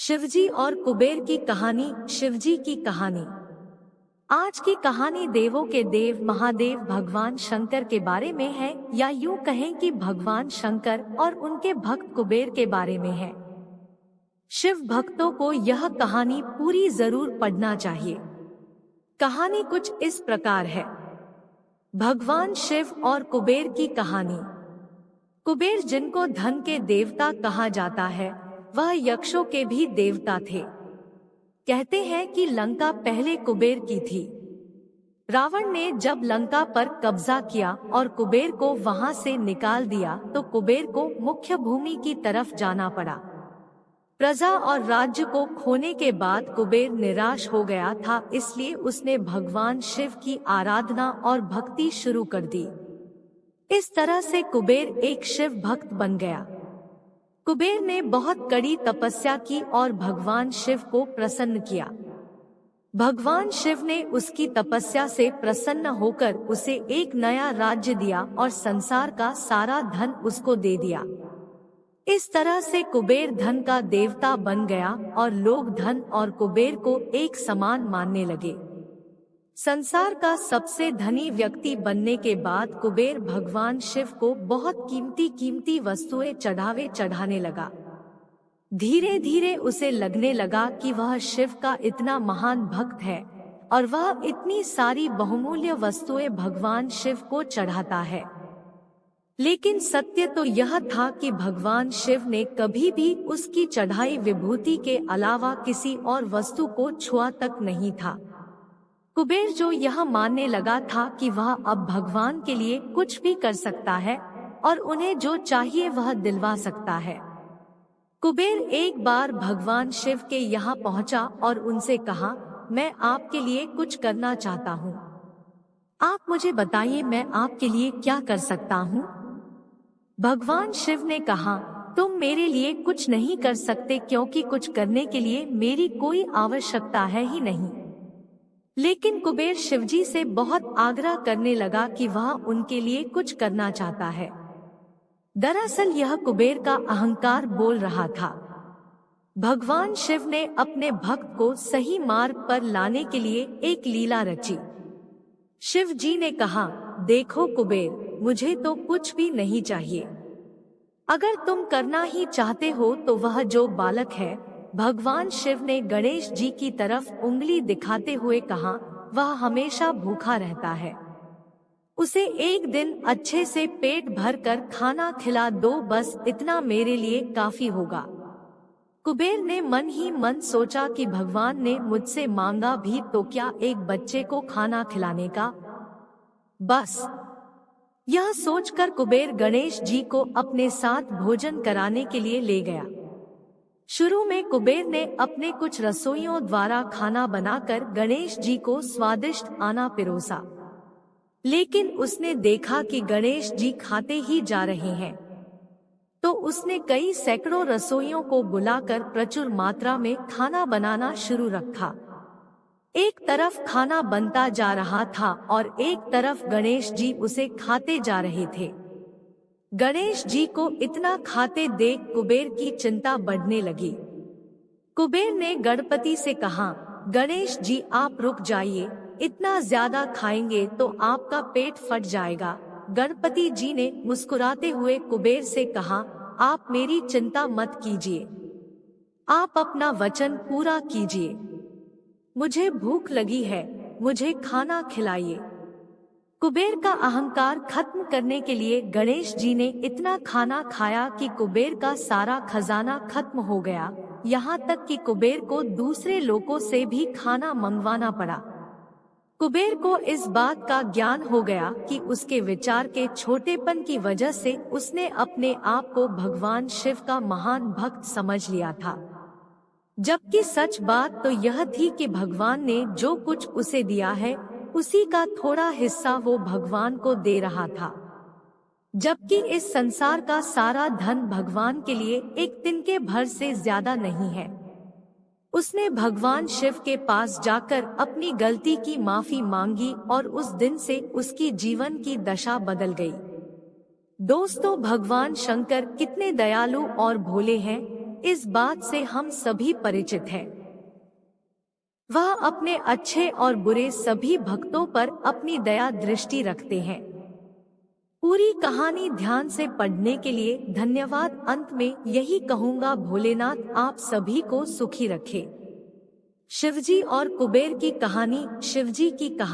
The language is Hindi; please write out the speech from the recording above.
शिवजी और कुबेर की कहानी। शिवजी की कहानी। आज की कहानी देवों के देव महादेव भगवान शंकर के बारे में है, या यूं कहें कि भगवान शंकर और उनके भक्त कुबेर के बारे में है। शिव भक्तों को यह कहानी पूरी जरूर पढ़ना चाहिए। कहानी कुछ इस प्रकार है। भगवान शिव और कुबेर की कहानी। कुबेर, जिनको धन के देवता कहा जाता है, वह यक्षों के भी देवता थे। कहते हैं कि लंका पहले कुबेर की थी। रावण ने जब लंका पर कब्जा किया और कुबेर को वहां से निकाल दिया, तो कुबेर को मुख्य भूमि की तरफ जाना पड़ा। प्रजा और राज्य को खोने के बाद कुबेर निराश हो गया था, इसलिए उसने भगवान शिव की आराधना और भक्ति शुरू कर दी। इस तरह से कुबेर एक शिव भक्त बन गया। कुबेर ने बहुत कड़ी तपस्या की और भगवान शिव को प्रसन्न किया। भगवान शिव ने उसकी तपस्या से प्रसन्न होकर उसे एक नया राज्य दिया और संसार का सारा धन उसको दे दिया। इस तरह से कुबेर धन का देवता बन गया और लोग धन और कुबेर को एक समान मानने लगे। संसार का सबसे धनी व्यक्ति बनने के बाद कुबेर भगवान शिव को बहुत कीमती वस्तुएं चढ़ाने लगा। धीरे धीरे उसे लगने लगा कि वह शिव का इतना महान भक्त है और वह इतनी सारी बहुमूल्य वस्तुएं भगवान शिव को चढ़ाता है। लेकिन सत्य तो यह था कि भगवान शिव ने कभी भी उसकी चढ़ाई विभूति के अलावा किसी और वस्तु को छुआ तक नहीं था। कुबेर जो यह मानने लगा था कि वह अब भगवान के लिए कुछ भी कर सकता है और उन्हें जो चाहिए वह दिलवा सकता है। कुबेर एक बार भगवान शिव के यहाँ पहुँचा और उनसे कहा, मैं आपके लिए कुछ करना चाहता हूँ। आप मुझे बताइए, मैं आपके लिए क्या कर सकता हूँ? भगवान शिव ने कहा, तुम मेरे लिए कुछ नहीं कर सकते, क्योंकि कुछ करने के लिए मेरी कोई आवश्यकता है ही नहीं। लेकिन कुबेर शिवजी से बहुत आग्रह करने लगा कि वह उनके लिए कुछ करना चाहता है। दरअसल यह कुबेर का अहंकार बोल रहा था। भगवान शिव ने अपने भक्त को सही मार्ग पर लाने के लिए एक लीला रची। शिव जी ने कहा, देखो कुबेर, मुझे तो कुछ भी नहीं चाहिए। अगर तुम करना ही चाहते हो तो वह जो बालक है, भगवान शिव ने गणेश जी की तरफ उंगली दिखाते हुए कहा, वह हमेशा भूखा रहता है। उसे एक दिन अच्छे से पेट भरकर खाना खिला दो, बस इतना मेरे लिए काफी होगा। कुबेर ने मन ही मन सोचा कि भगवान ने मुझसे मांगा भी तो क्या एक बच्चे को खाना खिलाने का। बस यह सोचकर कुबेर गणेश जी को अपने साथ भोजन कराने के लिए ले गया। शुरू में कुबेर ने अपने कुछ रसोइयों द्वारा खाना बनाकर गणेश जी को स्वादिष्ट खाना पिरोसा। लेकिन उसने देखा कि गणेश जी खाते ही जा रहे हैं, तो उसने कई सैकड़ों रसोइयों को बुलाकर प्रचुर मात्रा में खाना बनाना शुरू रखा। एक तरफ खाना बनता जा रहा था और एक तरफ गणेश जी उसे खाते जा रहे थे। गणेश जी को इतना खाते देख कुबेर की चिंता बढ़ने लगी। कुबेर ने गणपति से कहा, गणेश जी आप रुक जाइए, इतना ज्यादा खाएंगे तो आपका पेट फट जाएगा। गणपति जी ने मुस्कुराते हुए कुबेर से कहा, आप मेरी चिंता मत कीजिए, आप अपना वचन पूरा कीजिए। मुझे भूख लगी है, मुझे खाना खिलाइए। कुबेर का अहंकार खत्म करने के लिए गणेश जी ने इतना खाना खाया कि कुबेर का सारा खजाना खत्म हो गया। यहाँ तक कि कुबेर को दूसरे लोगों से भी खाना मंगवाना पड़ा। कुबेर को इस बात का ज्ञान हो गया कि उसके विचार के छोटेपन की वजह से उसने अपने आप को भगवान शिव का महान भक्त समझ लिया था। जबकि सच बात तो यह थी कि भगवान ने जो कुछ उसे दिया है, उसी का थोड़ा हिस्सा वो भगवान को दे रहा था। जबकि इस संसार का सारा धन भगवान के लिए एक तिनके भर से ज्यादा नहीं है। उसने भगवान शिव के पास जाकर अपनी गलती की माफी मांगी और उस दिन से उसकी जीवन की दशा बदल गई। दोस्तों, भगवान शंकर कितने दयालु और भोले हैं। इस बात से हम सभी परिचित हैं। वह अपने अच्छे और बुरे सभी भक्तों पर अपनी दया दृष्टि रखते हैं। पूरी कहानी ध्यान से पढ़ने के लिए धन्यवाद। अंत में यही कहूँगा, भोलेनाथ आप सभी को सुखी रखे। शिवजी और कुबेर की कहानी। शिवजी की कहानी।